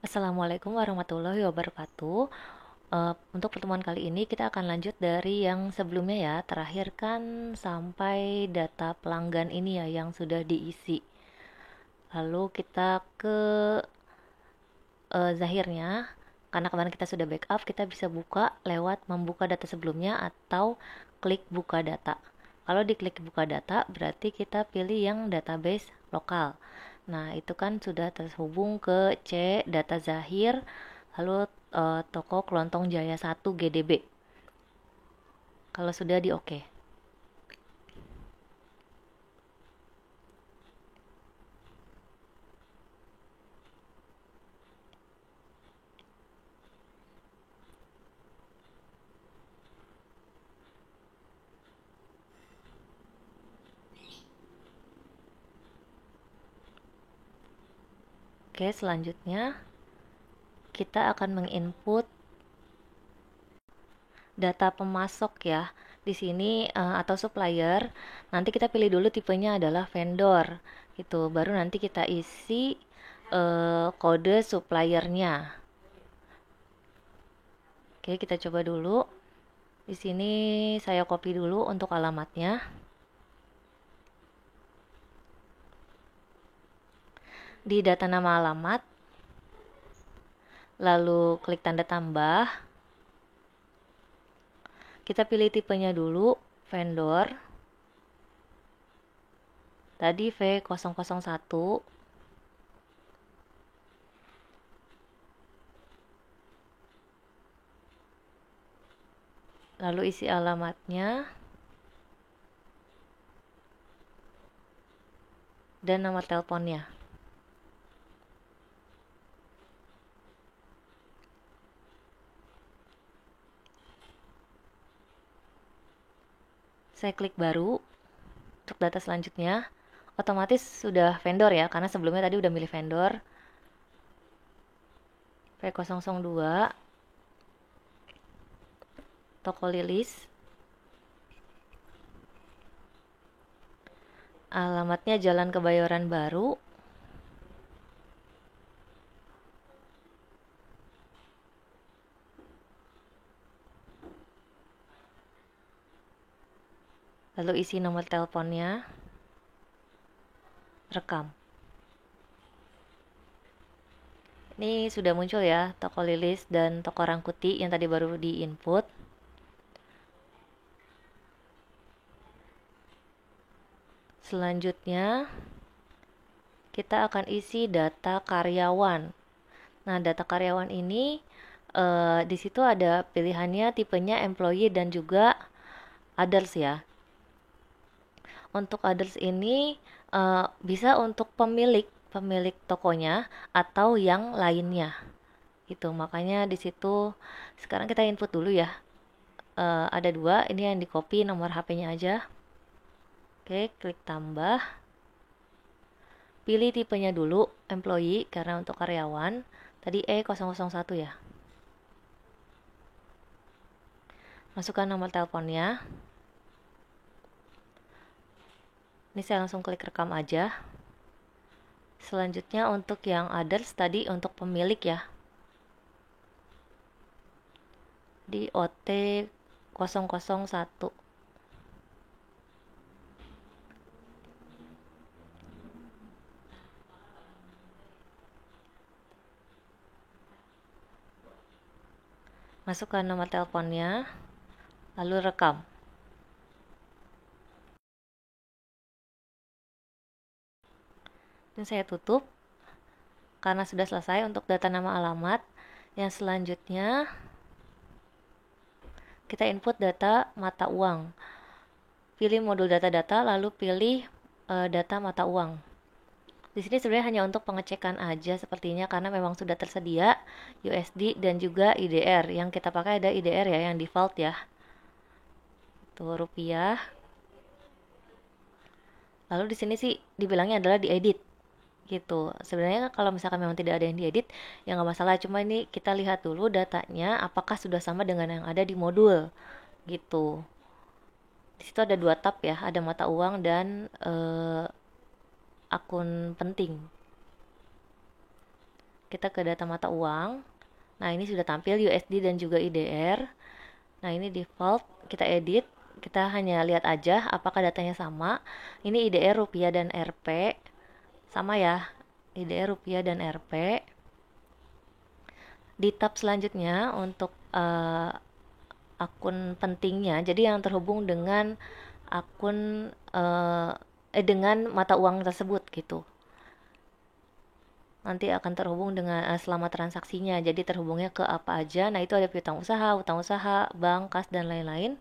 Assalamualaikum warahmatullahi wabarakatuh. Untuk pertemuan kali ini kita akan lanjut dari yang sebelumnya ya. Terakhir kan sampai data pelanggan ini ya yang sudah diisi. Lalu kita ke Zahirnya. Karena kemarin kita sudah backup, kita bisa buka lewat membuka data sebelumnya atau klik buka data. Kalau diklik buka data, berarti kita pilih yang database lokal. Nah, itu kan sudah terhubung ke C data Zahir, lalu toko Kelontong Jaya 1 GDB. Kalau sudah di oke. Oke, selanjutnya kita akan menginput data pemasok ya. Di sini atau supplier, nanti kita pilih dulu tipenya adalah vendor gitu. Baru nanti kita isi kode suppliernya. Oke, kita coba dulu. Di sini saya copy dulu untuk alamatnya. Di data nama alamat, lalu klik tanda tambah. Kita pilih tipenya dulu, vendor. Tadi V001. Lalu isi alamatnya dan nomor teleponnya. Saya klik baru untuk data selanjutnya. Otomatis sudah vendor ya, karena sebelumnya tadi udah milih vendor. V002, toko Lilis. Alamatnya Jalan Kebayoran Baru. Lalu isi nomor teleponnya, rekam. Ini sudah muncul ya, toko Lilis dan toko Rangkuti yang tadi baru di input. Selanjutnya, kita akan isi data karyawan. Nah, data karyawan ini di situ ada pilihannya tipenya employee dan juga others ya. Untuk others ini bisa untuk pemilik tokonya atau yang lainnya. Gitu. Makanya di situ sekarang kita input dulu ya. Ada dua, ini yang di copy nomor HP-nya aja. Oke, klik tambah. Pilih tipenya dulu, employee, karena untuk karyawan. Tadi E001 ya. Masukkan nomor teleponnya. Ini saya langsung klik rekam aja. Selanjutnya untuk yang others tadi untuk pemilik ya. Di OT001. Masukkan nomor teleponnya, lalu rekam. Dan saya tutup karena sudah selesai untuk data nama alamat. Yang selanjutnya kita input data mata uang. Pilih modul data-data lalu pilih data mata uang. Di sini sebenarnya hanya untuk pengecekan aja sepertinya karena memang sudah tersedia USD dan juga IDR. Yang kita pakai ada IDR ya yang default ya. Tuh rupiah. Lalu di sini sih dibilangnya adalah diedit gitu. Sebenarnya kalau misalkan memang tidak ada yang diedit ya nggak masalah, cuma ini kita lihat dulu datanya apakah sudah sama dengan yang ada di modul gitu. Di situ ada dua tab ya, ada mata uang dan akun penting. kita ke data mata uang. Nah, ini sudah tampil USD dan juga IDR. Nah, ini default, kita edit, kita hanya lihat aja apakah datanya sama. Ini IDR rupiah dan Rp. Sama ya, IDR rupiah dan Rp. Di tab selanjutnya untuk akun pentingnya, jadi yang terhubung dengan akun dengan mata uang tersebut gitu. Nanti akan terhubung dengan selama transaksinya. Jadi terhubungnya ke apa aja. Nah, itu ada utang usaha, bank, kas dan lain-lain.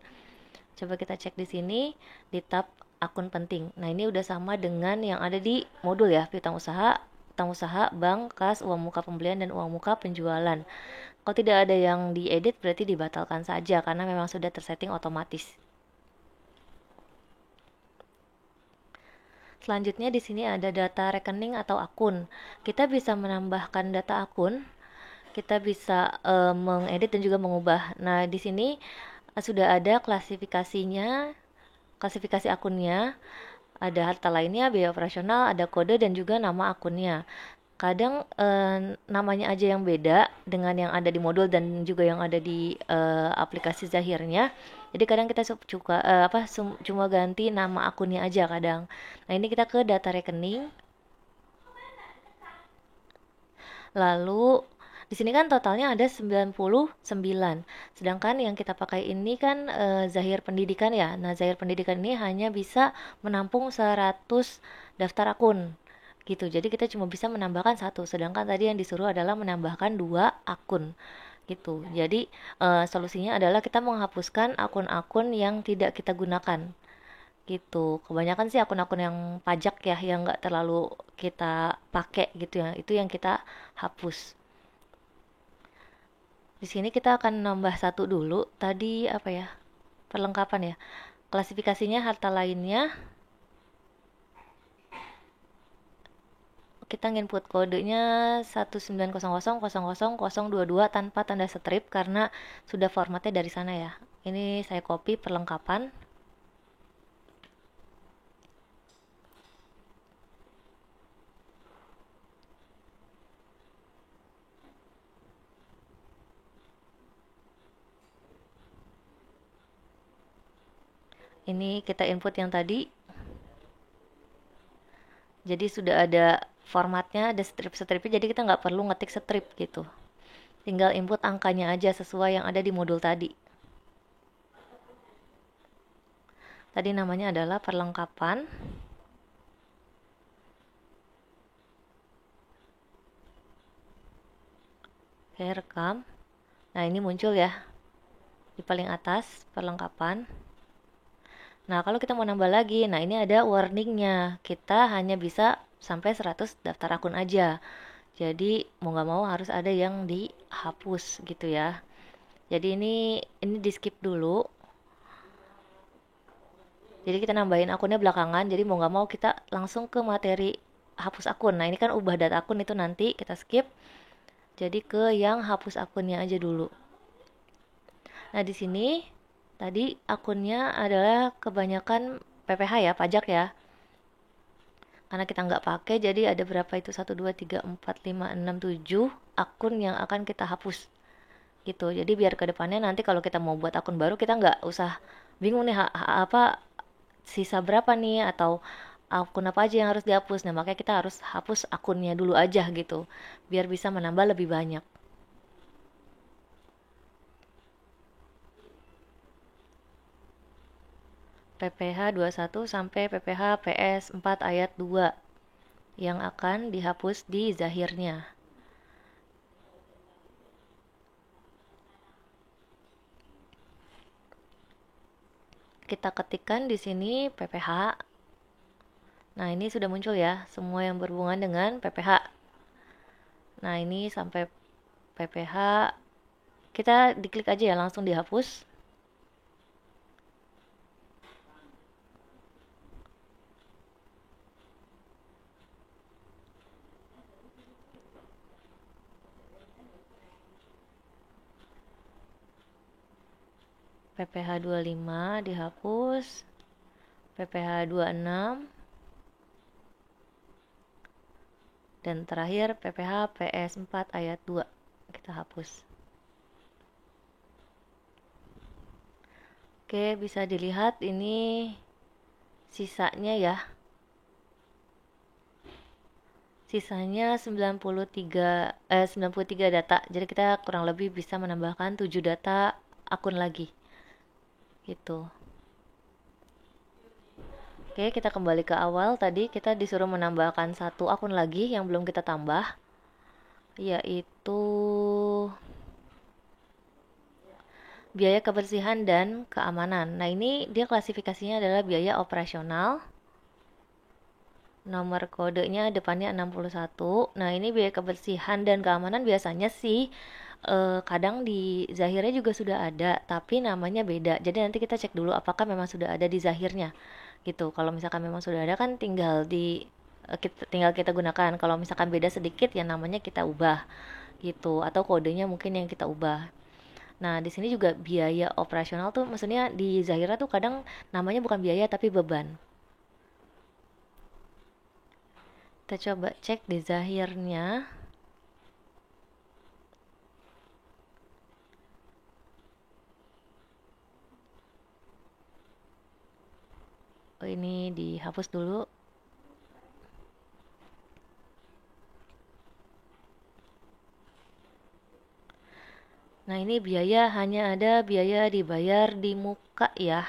Coba kita cek di sini di tab akun penting. Nah, ini udah sama dengan yang ada di modul ya, utang usaha, bank, kas, uang muka pembelian dan uang muka penjualan. Kalau tidak ada yang diedit berarti dibatalkan saja karena memang sudah tersetting otomatis. Selanjutnya di sini ada data rekening atau akun. Kita bisa menambahkan data akun, kita bisa mengedit dan juga mengubah. Nah, di sini sudah ada klasifikasinya, klasifikasi akunnya, ada harta lainnya, biaya operasional, ada kode dan juga nama akunnya. Kadang namanya aja yang beda dengan yang ada di modul dan juga yang ada di aplikasi Zahirnya. Jadi kadang kita suka cuma ganti nama akunnya aja kadang. Nah, ini kita ke data rekening. Lalu di sini kan totalnya ada 99. Sedangkan yang kita pakai ini kan Zahir Pendidikan ya. Nah, Zahir Pendidikan ini hanya bisa menampung 100 daftar akun gitu. Jadi kita cuma bisa menambahkan satu. Sedangkan tadi yang disuruh adalah menambahkan dua akun gitu. Jadi solusinya adalah kita menghapuskan akun-akun yang tidak kita gunakan gitu. Kebanyakan sih akun-akun yang pajak ya, yang nggak terlalu kita pakai gitu ya, itu yang kita hapus. Di sini kita akan nambah satu dulu, tadi apa ya, perlengkapan ya, klasifikasinya harta lainnya. Kita input kodenya 190000022 tanpa tanda strip karena sudah formatnya dari sana ya. Ini saya copy perlengkapan. Ini kita input yang tadi. Jadi sudah ada formatnya, ada strip-stripnya, jadi kita nggak perlu ngetik strip gitu. Tinggal input angkanya aja sesuai yang ada di modul tadi. Tadi namanya adalah perlengkapan. Oke, rekam. Nah, ini muncul ya di paling atas perlengkapan. Nah, kalau kita mau nambah lagi, nah ini ada warningnya. Kita hanya bisa sampai 100 daftar akun aja. Jadi mau nggak mau harus ada yang dihapus gitu ya. Jadi ini di skip dulu. Jadi kita nambahin akunnya belakangan. Jadi mau nggak mau kita langsung ke materi hapus akun. Nah, ini kan ubah data akun itu nanti kita skip. Jadi ke yang hapus akunnya aja dulu. Nah, di sini tadi akunnya adalah kebanyakan PPh ya, pajak ya. Karena kita nggak pakai, jadi ada berapa itu? 1, 2, 3, 4, 5, 6, 7 akun yang akan kita hapus. Gitu. Jadi biar ke depannya nanti kalau kita mau buat akun baru, kita nggak usah bingung nih apa sisa berapa nih atau akun apa aja yang harus dihapus. Nah, makanya kita harus hapus akunnya dulu aja gitu. Biar bisa menambah lebih banyak. PPh 21 sampai PPh PS 4 ayat 2 yang akan dihapus di zahirnya. Kita ketikkan di sini PPh. Nah, ini sudah muncul ya, semua yang berhubungan dengan PPh. Nah, ini sampai PPh, kita diklik aja ya, langsung dihapus. PPh 25 dihapus. PPh 26 Dan terakhir PPh PS4 ayat 2 kita hapus. Oke, bisa dilihat ini sisanya ya. Sisanya 93 data. Jadi kita kurang lebih bisa menambahkan 7 data akun lagi. Gitu. Oke, kita kembali ke awal. Tadi kita disuruh menambahkan satu akun lagi yang belum kita tambah, yaitu biaya kebersihan dan keamanan. Nah, ini dia klasifikasinya adalah biaya operasional. Nomor kodenya depannya 61. Nah, ini biaya kebersihan dan keamanan biasanya sih kadang di Zahirnya juga sudah ada, tapi namanya beda. Jadi nanti kita cek dulu apakah memang sudah ada di Zahirnya. Gitu. Kalau misalkan memang sudah ada kan tinggal kita gunakan. Kalau misalkan beda sedikit ya namanya kita ubah. Gitu. Atau kodenya mungkin yang kita ubah. Nah, di sini juga biaya operasional tuh maksudnya di Zahira tuh kadang namanya bukan biaya tapi beban. Kita coba cek di Zahirnya. Oh, ini dihapus dulu. Nah, ini biaya hanya ada biaya dibayar di muka ya.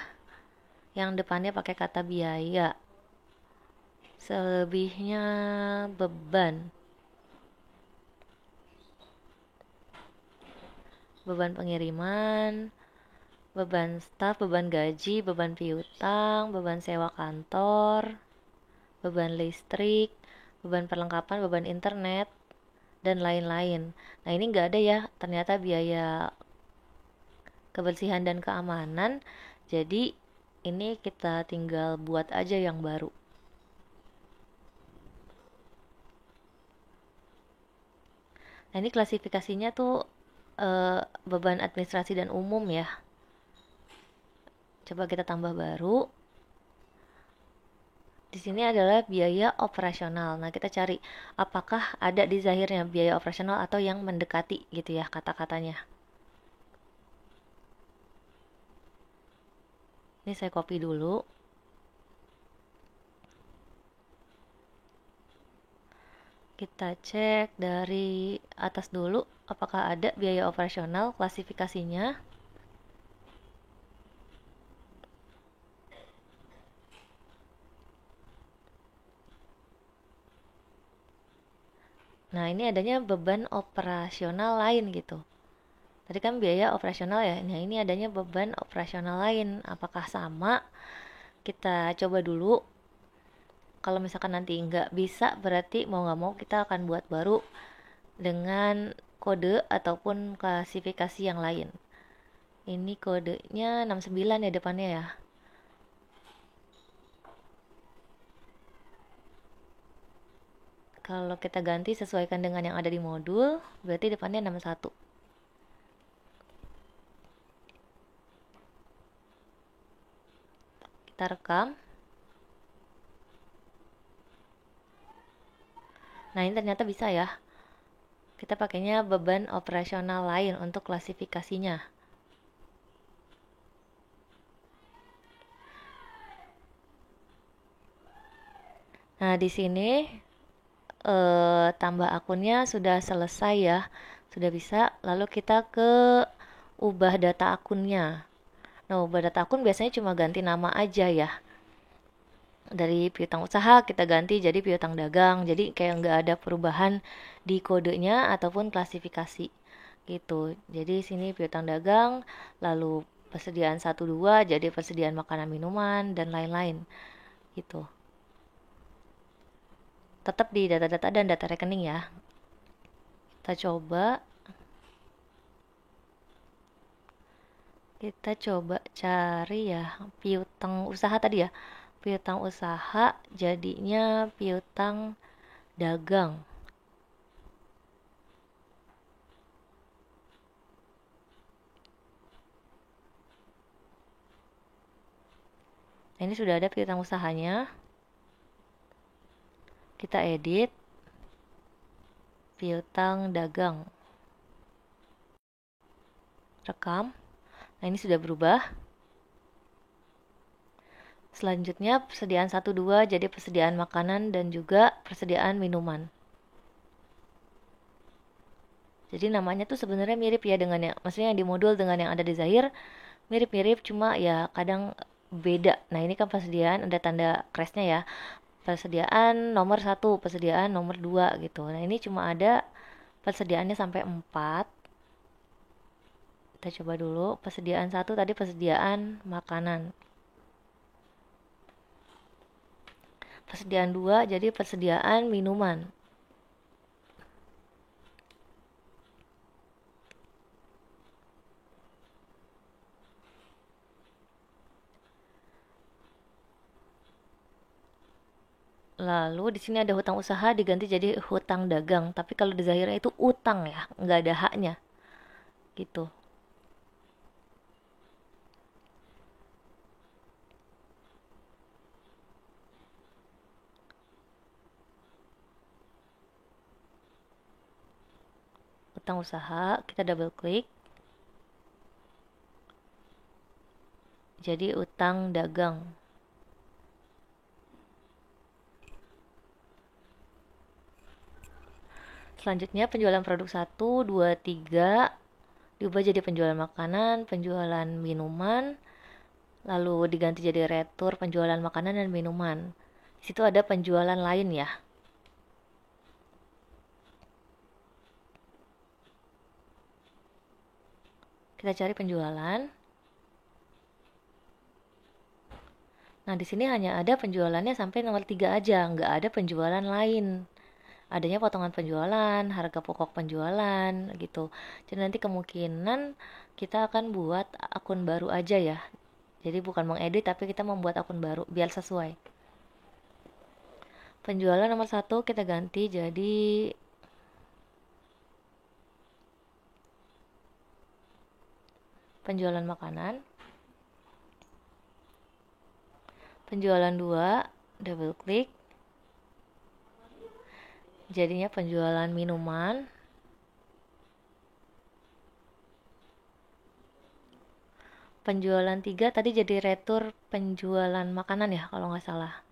Yang depannya pakai kata biaya. Selebihnya beban. Beban pengiriman, beban staf, beban gaji, beban piutang, beban sewa kantor, beban listrik, beban perlengkapan, beban internet, dan lain-lain. Nah, ini nggak ada ya, ternyata biaya kebersihan dan keamanan. Jadi, ini kita tinggal buat aja yang baru. Nah, ini klasifikasinya tuh beban administrasi dan umum ya. Coba kita tambah baru. Di sini adalah biaya operasional. Nah, kita cari apakah ada di Zahirnya biaya operasional atau yang mendekati gitu ya kata-katanya. Ini saya copy dulu. Kita cek dari atas dulu apakah ada biaya operasional klasifikasinya. Nah, ini adanya beban operasional lain gitu. Tadi kan biaya operasional ya. Nah, ini adanya beban operasional lain. Apakah sama? Kita coba dulu. Kalau misalkan nanti nggak bisa, berarti mau nggak mau kita akan buat baru dengan kode ataupun klasifikasi yang lain. Ini kodenya 69 ya depannya ya. Kalau kita ganti sesuaikan dengan yang ada di modul, berarti depannya 61. Kita rekam. Nah, ini ternyata bisa ya. Kita pakainya beban operasional lain untuk klasifikasinya. Nah, di sini tambah akunnya sudah selesai ya. Sudah bisa. Lalu kita ke ubah data akunnya. Nah, ubah data akun biasanya cuma ganti nama aja ya. Dari piutang usaha kita ganti jadi piutang dagang. Jadi kayak nggak ada perubahan di kodenya ataupun klasifikasi gitu. Jadi sini piutang dagang, lalu persediaan 1-2 jadi persediaan makanan minuman dan lain-lain gitu. Tetap di data-data dan data rekening ya. Kita coba cari ya piutang usaha tadi ya. Piutang usaha jadinya piutang dagang. Nah, ini sudah ada piutang usahanya. Kita edit. piutang dagang. Rekam. Nah, ini sudah berubah. Selanjutnya persediaan 1-2 jadi persediaan makanan dan juga persediaan minuman. Jadi namanya tuh sebenarnya mirip ya dengan yang maksudnya yang di modul dengan yang ada di Zahir mirip-mirip cuma ya kadang beda. Nah, ini kan persediaan ada tanda crashnya ya. Persediaan nomor 1, persediaan nomor 2 gitu. Nah, ini cuma ada persediaannya sampai 4. Kita coba dulu. Persediaan 1 tadi persediaan makanan. Persediaan 2 jadi persediaan minuman. Lalu di sini ada hutang usaha diganti jadi hutang dagang. Tapi kalau di Zahira itu utang ya, nggak ada haknya gitu. Hutang usaha, kita double klik. Jadi utang dagang. Selanjutnya penjualan produk 1, 2, 3 diubah jadi penjualan makanan, penjualan minuman, lalu diganti jadi retur penjualan makanan dan minuman. Di situ ada penjualan lain ya. Kita cari penjualan. Nah, di sini hanya ada penjualannya sampai nomor 3 aja, nggak ada penjualan lain. Adanya potongan penjualan, harga pokok penjualan gitu. Jadi nanti kemungkinan kita akan buat akun baru aja ya. Jadi bukan mengedit tapi kita membuat akun baru biar sesuai. Penjualan nomor 1 kita ganti jadi penjualan makanan. Penjualan 2 double klik. Jadinya penjualan minuman. Penjualan 3 tadi jadi retur penjualan makanan ya kalau nggak salah.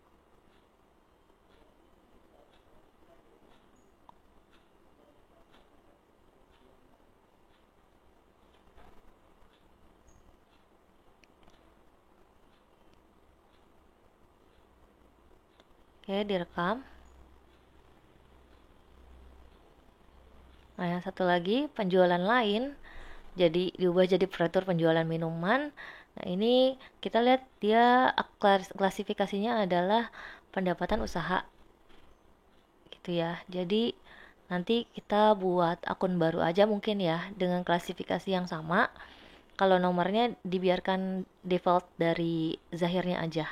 Oke, direkam. Nah, yang satu lagi penjualan lain jadi diubah jadi retur penjualan minuman. Nah, ini kita lihat dia klasifikasinya adalah pendapatan usaha gitu ya. Jadi nanti kita buat akun baru aja mungkin ya dengan klasifikasi yang sama. Kalau nomornya dibiarkan default dari Zahirnya aja.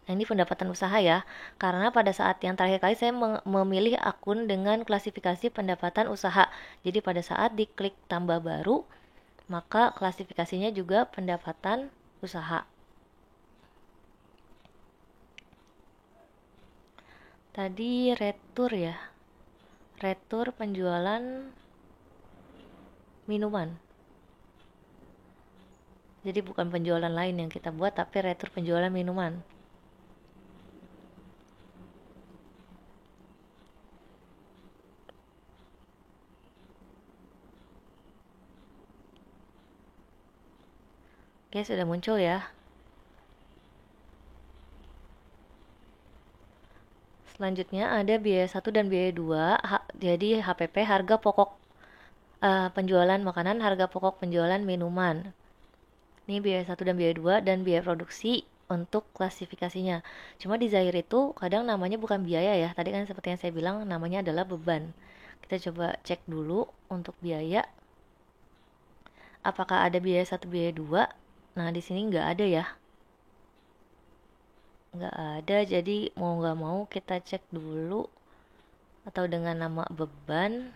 Nah, ini pendapatan usaha ya, karena pada saat yang terakhir kali saya memilih akun dengan klasifikasi pendapatan usaha. Jadi pada saat diklik tambah baru, maka klasifikasinya juga pendapatan usaha. Tadi retur ya, retur penjualan minuman. Jadi bukan penjualan lain yang kita buat, tapi retur penjualan minuman. Oke, sudah muncul ya. Selanjutnya ada biaya 1 dan biaya 2. Jadi HPP harga pokok penjualan makanan, harga pokok penjualan minuman. Ini biaya 1 dan biaya 2 dan biaya produksi untuk klasifikasinya. Cuma di Zahir itu kadang namanya bukan biaya ya. Tadi kan seperti yang saya bilang namanya adalah beban. Kita coba cek dulu untuk biaya. Apakah ada biaya 1 biaya 2? Nah, di sini nggak ada ya. Nggak ada, jadi mau nggak mau kita cek dulu atau dengan nama beban.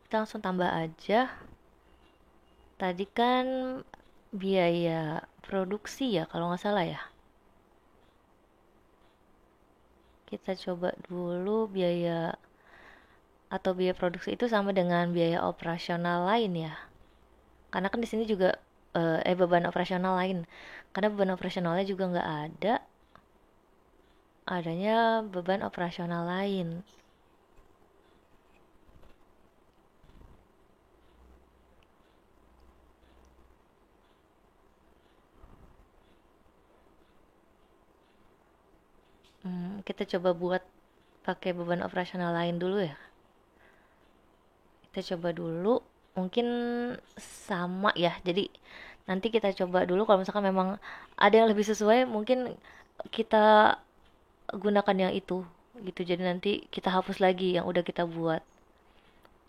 Kita langsung tambah aja. Tadi kan biaya produksi ya kalau nggak salah ya. Kita coba dulu biaya atau biaya produksi itu sama dengan biaya operasional lain ya. Karena kan di sini juga beban operasional lain. Karena beban operasionalnya juga nggak ada, adanya beban operasional lain. Kita coba buat pakai beban operasional lain dulu ya. Kita coba dulu, mungkin sama ya. Jadi nanti kita coba dulu kalau misalkan memang ada yang lebih sesuai, mungkin kita gunakan yang itu gitu. Jadi nanti kita hapus lagi yang udah kita buat.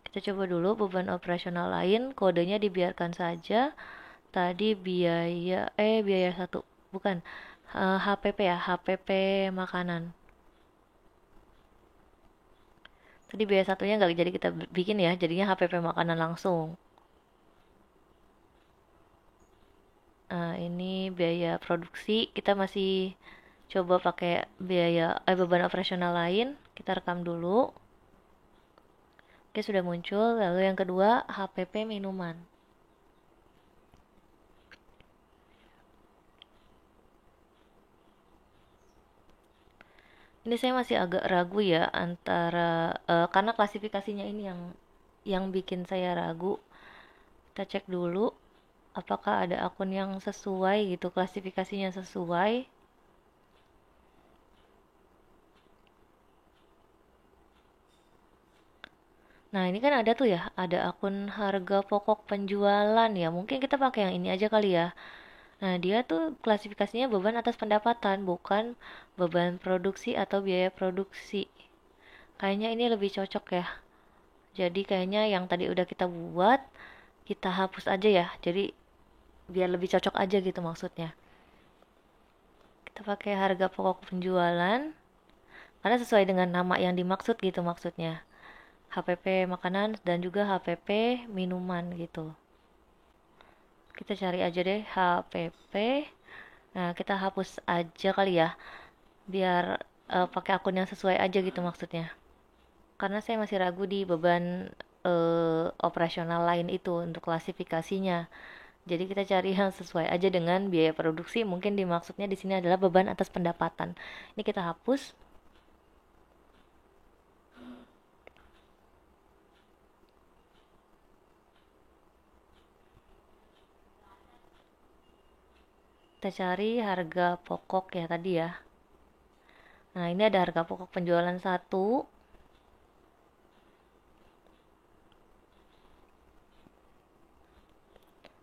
Kita coba dulu beban operasional lain, kodenya dibiarkan saja. Tadi biaya satu, bukan HPP ya, HPP makanan. Tadi biaya satunya nggak jadi kita bikin ya, jadinya HPP makanan langsung. Ini biaya produksi, kita masih coba pakai beban operasional lain. Kita rekam dulu. Oke, sudah muncul. Lalu yang kedua, HPP minuman. Ini saya masih agak ragu ya antara karena klasifikasinya ini yang bikin saya ragu. Kita cek dulu apakah ada akun yang sesuai gitu, klasifikasinya sesuai. Nah, ini kan ada tuh ya, ada akun harga pokok penjualan ya. Mungkin kita pakai yang ini aja kali ya. Nah, dia tuh klasifikasinya beban atas pendapatan, bukan beban produksi atau biaya produksi. Kayaknya ini lebih cocok ya. Jadi kayaknya yang tadi udah kita buat, kita hapus aja ya. Jadi biar lebih cocok aja gitu maksudnya. Kita pakai harga pokok penjualan, karena sesuai dengan nama yang dimaksud gitu maksudnya. HPP makanan dan juga HPP minuman gitu. Kita cari aja deh HPP. Nah, kita hapus aja kali ya, biar pakai akun yang sesuai aja gitu maksudnya. Karena saya masih ragu di beban operasional lain itu untuk klasifikasinya. Jadi kita cari yang sesuai aja dengan biaya produksi. Mungkin dimaksudnya di sini adalah beban atas pendapatan. Ini kita hapus. Kita cari harga pokok ya tadi ya. Nah, ini ada harga pokok penjualan satu.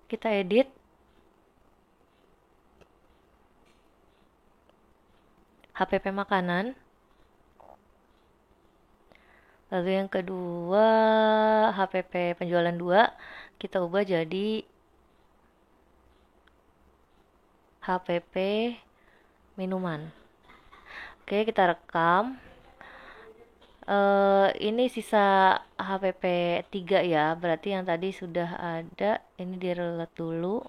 Kita edit. HPP makanan. Lalu yang kedua, HPP penjualan 2 kita ubah jadi HPP minuman. Oke, kita rekam. Ini sisa HPP 3 ya, berarti yang tadi sudah ada, ini di-reload dulu.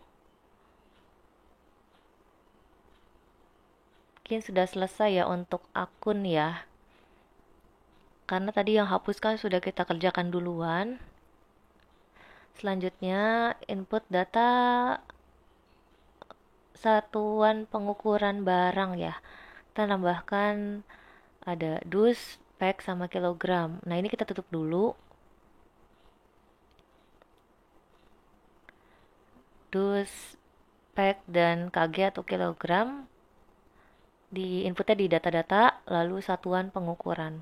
Mungkin sudah selesai ya untuk akun ya. Karena tadi yang hapuskan sudah kita kerjakan duluan. Selanjutnya input data satuan pengukuran barang ya. Kita tambahkan ada dus, pack, sama kilogram. Nah, ini kita tutup dulu. Dus, pack, dan kg atau kilogram di inputnya di data-data, lalu satuan pengukuran.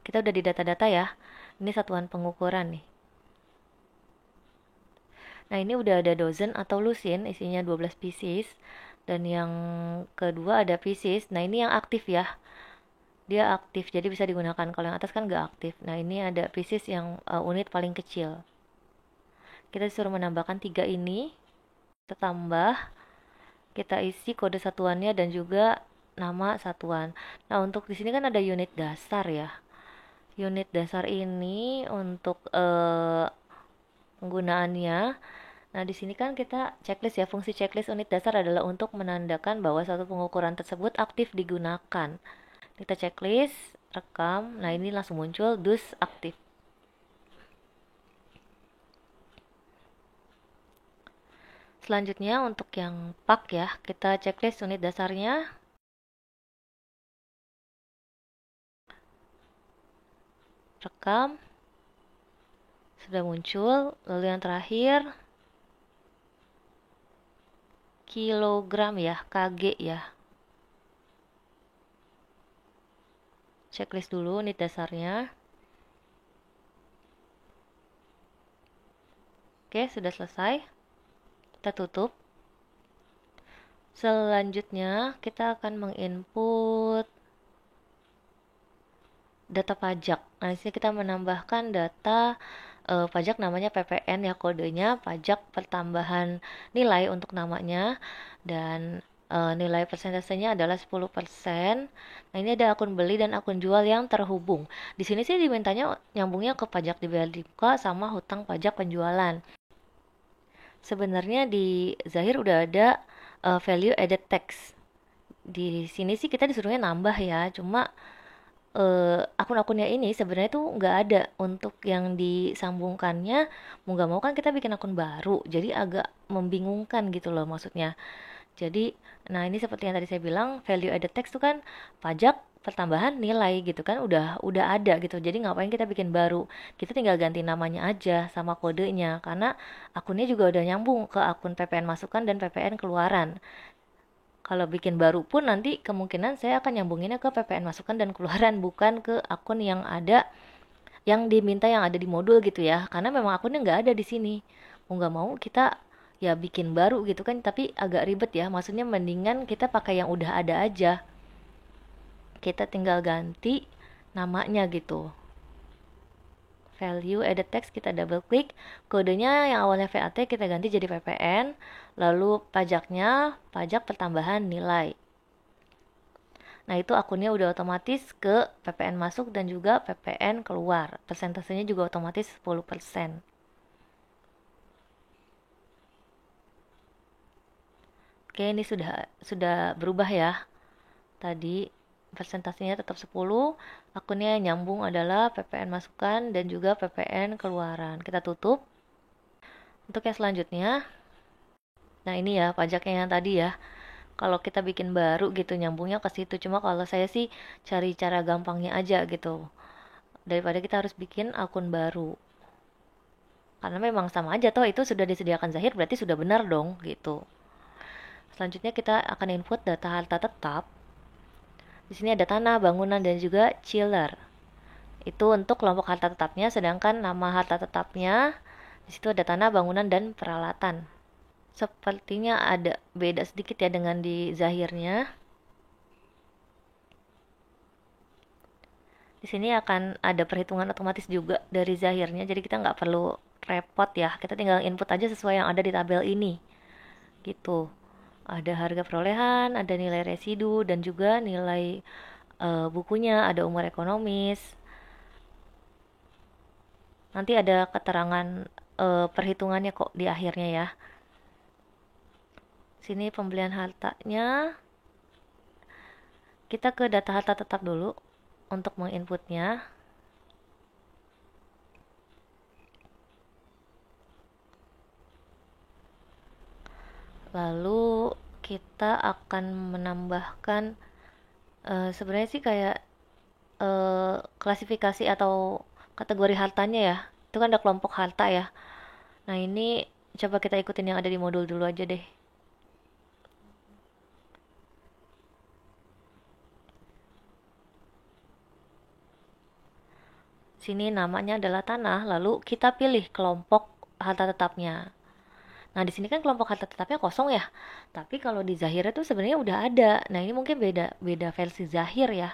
Kita udah di data-data ya. Ini satuan pengukuran nih. Nah, ini udah ada dozen atau lusin, isinya 12 pieces. Dan yang kedua ada pieces. Nah, ini yang aktif ya. Dia aktif, jadi bisa digunakan. Kalau yang atas kan nggak aktif. Nah, ini ada pieces yang unit paling kecil. Kita disuruh menambahkan 3 ini. Kita tambah. Kita isi kode satuannya dan juga nama satuan. Nah, untuk di sini kan ada unit dasar ya. Unit dasar ini untuk penggunaannya Nah, di sini kan kita checklist ya. Fungsi checklist unit dasar adalah untuk menandakan bahwa suatu pengukuran tersebut aktif digunakan. Kita checklist, rekam. Nah, ini langsung muncul dus aktif. Selanjutnya untuk yang pak ya, kita checklist unit dasarnya. Rekam. Sudah muncul. Lalu yang terakhir kilogram ya, kg ya. Checklist dulu unit dasarnya. Oke, sudah selesai. Kita tutup. Selanjutnya kita akan menginput data pajak. Nah, di sini kita menambahkan data pajak namanya PPN ya, kodenya pajak pertambahan nilai untuk namanya, dan nilai persentasenya adalah 10%. Nah, ini ada akun beli dan akun jual yang terhubung. Di sini sih dimintanya nyambungnya ke pajak dibayar di muka sama hutang pajak penjualan. Sebenarnya di Zahir udah ada value added tax. Di sini sih kita disuruhnya nambah ya, cuma akun-akunnya ini sebenarnya tuh nggak ada untuk yang disambungkannya. Mau nggak mau kan kita bikin akun baru, jadi agak membingungkan gitu loh maksudnya. Jadi, nah ini seperti yang tadi saya bilang, value added tax tuh kan pajak pertambahan nilai gitu kan udah ada gitu. Jadi ngapain kita bikin baru? Kita tinggal ganti namanya aja sama kodenya karena akunnya juga udah nyambung ke akun PPN masukan dan PPN keluaran. Kalau bikin baru pun nanti kemungkinan saya akan nyambunginnya ke PPN masukan dan keluaran, bukan ke akun yang ada, yang diminta yang ada di modul gitu ya, karena memang akunnya nggak ada di sini. Mau nggak mau kita ya bikin baru gitu kan, tapi agak ribet ya, maksudnya mendingan kita pakai yang udah ada aja, kita tinggal ganti namanya gitu. Value added text kita double klik, kodenya yang awalnya VAT kita ganti jadi PPN, lalu pajaknya pajak pertambahan nilai. Nah, itu akunnya udah otomatis ke PPN masuk dan juga PPN keluar. Persentasenya juga otomatis 10%. Oke, ini sudah berubah ya. Tadi persentasenya tetap 10, akunnya yang nyambung adalah PPN masukan dan juga PPN keluaran. Kita tutup. Untuk yang selanjutnya, nah ini ya pajaknya yang tadi ya. Kalau kita bikin baru gitu nyambungnya ke situ. Cuma kalau saya sih cari cara gampangnya aja gitu. Daripada kita harus bikin akun baru. Karena memang sama aja toh itu sudah disediakan Zahir berarti sudah benar dong gitu. Selanjutnya kita akan input data harta tetap. Di sini ada tanah, bangunan dan juga chiller. Itu untuk kelompok harta tetapnya, sedangkan nama harta tetapnya di situ ada tanah, bangunan dan peralatan. Sepertinya ada beda sedikit ya dengan di Zahirnya. Di sini akan ada perhitungan otomatis juga dari Zahirnya, jadi kita nggak perlu repot ya. Kita tinggal input aja sesuai yang ada di tabel ini. Gitu. Ada harga perolehan, ada nilai residu, dan juga nilai bukunya, ada umur ekonomis. Nanti ada keterangan perhitungannya kok di akhirnya ya. Sini pembelian hartanya. Kita ke data harta tetap dulu untuk menginputnya. Lalu kita akan menambahkan sebenarnya sih kayak klasifikasi atau kategori hartanya ya. Itu kan ada kelompok harta ya. Nah, ini coba kita ikutin yang ada di modul dulu aja deh. Sini namanya adalah tanah, lalu kita pilih kelompok harta tetapnya. Nah, di sini kan kelompok harta tetapnya kosong ya. Tapi kalau di Zahir itu sebenarnya udah ada. Nah, ini mungkin beda beda versi Zahir ya.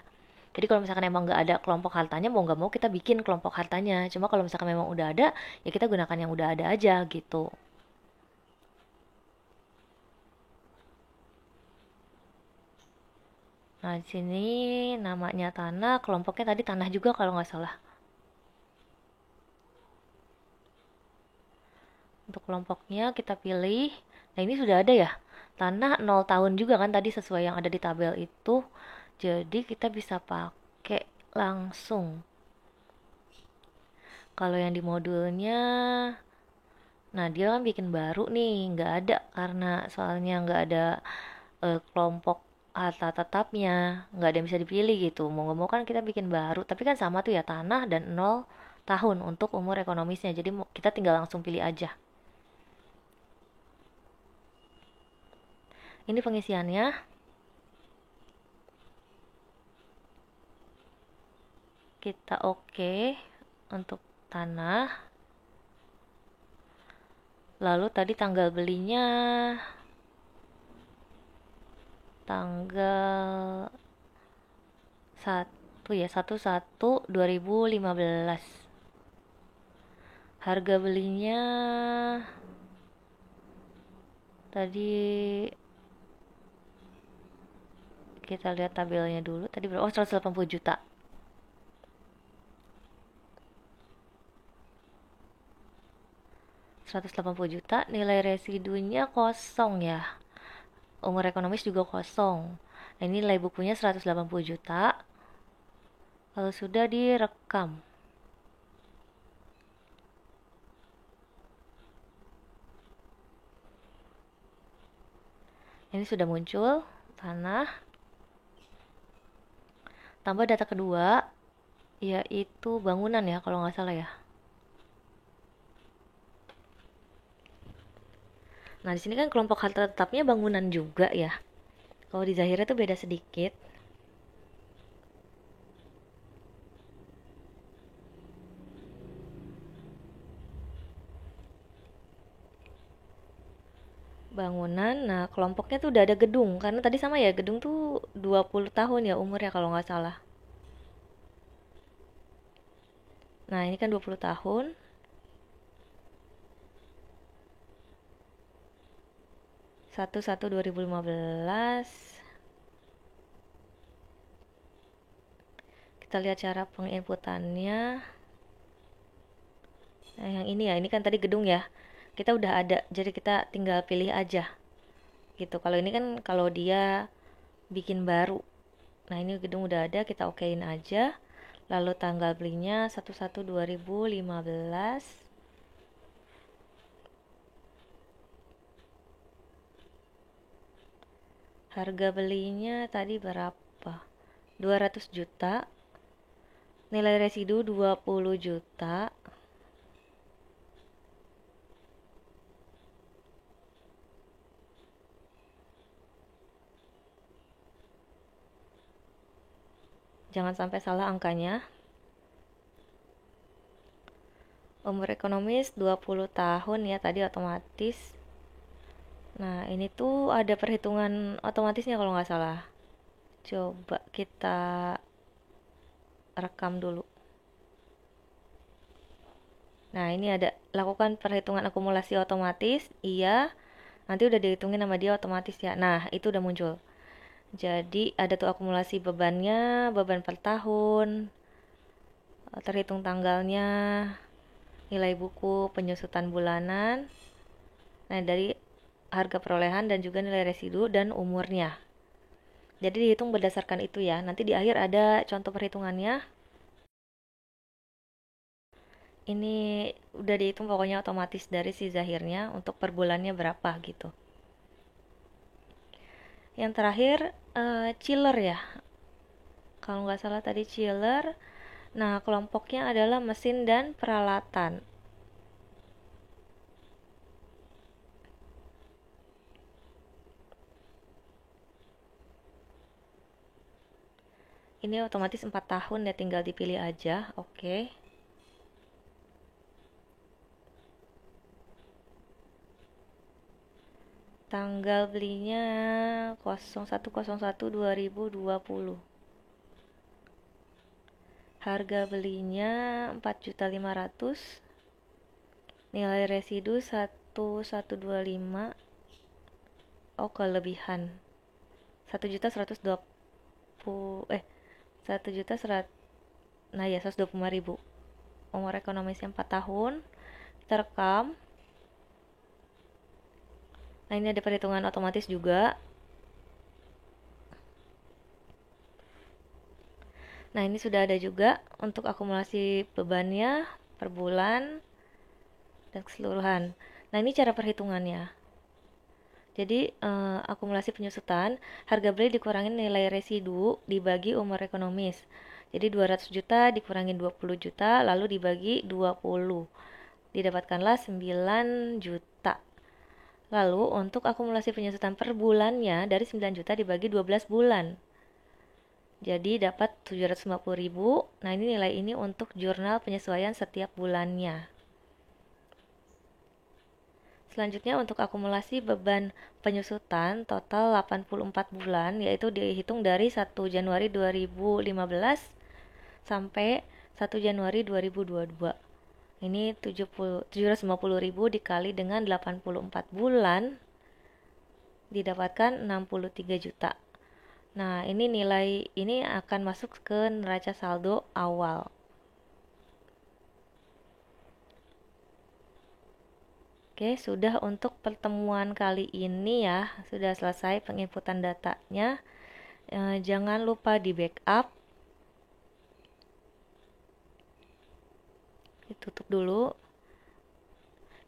Jadi kalau misalkan emang nggak ada kelompok hartanya, mau nggak mau kita bikin kelompok hartanya. Cuma kalau misalkan memang udah ada, ya kita gunakan yang udah ada aja gitu. Nah, di sini namanya tanah, kelompoknya tadi tanah juga kalau nggak salah. Untuk kelompoknya kita pilih. Nah, ini sudah ada ya. Tanah 0 tahun juga kan tadi sesuai yang ada di tabel itu. Jadi kita bisa pakai langsung. Kalau yang di modulnya, nah dia kan bikin baru nih, nggak ada karena soalnya nggak ada kelompok harta tetapnya, nggak ada yang bisa dipilih gitu. Mau nggak mau kan kita bikin baru, tapi kan sama tuh ya tanah dan 0 tahun untuk umur ekonomisnya. Jadi kita tinggal langsung pilih aja. Ini pengisiannya. Kita oke untuk tanah. Lalu tadi tanggal belinya tanggal 1/1/2015. Harga belinya tadi kita lihat tabelnya dulu. Tadi berapa? Oh, 180 juta. 180 juta, nilai residunya kosong ya. Umur ekonomis juga kosong. Nah, ini nilai bukunya 180 juta. Lalu sudah direkam. Ini sudah muncul tanah. Tambah data kedua, yaitu bangunan ya kalau nggak salah ya. Nah, di sini kan kelompok harta tetapnya bangunan juga ya. Kalau di Zahirnya tuh beda sedikit. Bangunan, nah kelompoknya tuh udah ada gedung. Karena tadi sama ya, gedung tuh 20 tahun ya umurnya kalau nggak salah. Nah, ini kan 20 tahun. 1/1/2015. Kita lihat cara penginputannya. Nah, yang ini ya, ini kan tadi gedung ya. Kita udah ada, jadi kita tinggal pilih aja. Gitu. Kalau ini kan kalau dia bikin baru. Nah, ini gedung udah ada, kita okein aja. Lalu tanggal belinya 1/1/2015. Harga belinya tadi berapa? 200 juta. Nilai residu 20 juta. Jangan sampai salah angkanya. Umur ekonomis 20 tahun ya tadi otomatis. Nah, ini tuh ada perhitungan otomatisnya kalau nggak salah. Coba kita rekam dulu. Nah, ini ada lakukan perhitungan akumulasi otomatis. Iya, nanti udah dihitungin sama dia otomatis ya. Nah, itu udah muncul. Jadi ada tuh akumulasi bebannya, beban per tahun, terhitung tanggalnya, nilai buku, penyusutan bulanan. Nah, dari harga perolehan dan juga nilai residu dan umurnya. Jadi dihitung berdasarkan itu ya. Nanti di akhir ada contoh perhitungannya. Ini udah dihitung pokoknya otomatis dari si Zahirnya untuk per bulannya berapa gitu. Yang terakhir chiller ya. Kalau nggak salah tadi chiller. Nah, kelompoknya adalah mesin dan peralatan. Ini otomatis 4 tahun ya, tinggal dipilih aja. Oke. Tanggal belinya 01/01/2020. Harga belinya 4.500.000. Nilai residu 1.125. Oh, kelebihan. 1.120 1.100. Nah, ya 125.000. Umur ekonomisnya 4 tahun. Kita rekam. Nah, ini ada perhitungan otomatis juga. Nah, ini sudah ada juga untuk akumulasi bebannya per bulan dan keseluruhan. Nah, ini cara perhitungannya. Jadi, akumulasi penyusutan, harga beli dikurangi nilai residu dibagi umur ekonomis. Jadi 200 juta dikurangi 20 juta, lalu dibagi 20. Didapatkanlah 9 juta. Lalu untuk akumulasi penyusutan per bulannya dari 9 juta dibagi 12 bulan. Jadi dapat 750.000. Nah, ini nilai ini untuk jurnal penyesuaian setiap bulannya. Selanjutnya untuk akumulasi beban penyusutan total 84 bulan, yaitu dihitung dari 1 Januari 2015 sampai 1 Januari 2022. Ini 750.000 dikali dengan 84 bulan didapatkan 63 juta. Nah, ini nilai ini akan masuk ke neraca saldo awal. Oke, sudah untuk pertemuan kali ini ya, sudah selesai penginputan datanya. Jangan lupa di backup. Ditutup dulu.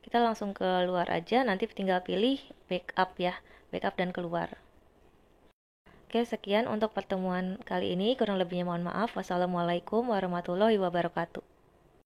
Kita langsung keluar aja, nanti tinggal pilih backup ya, backup dan keluar. Oke, sekian untuk pertemuan kali ini. Kurang lebihnya mohon maaf. Wassalamualaikum warahmatullahi wabarakatuh.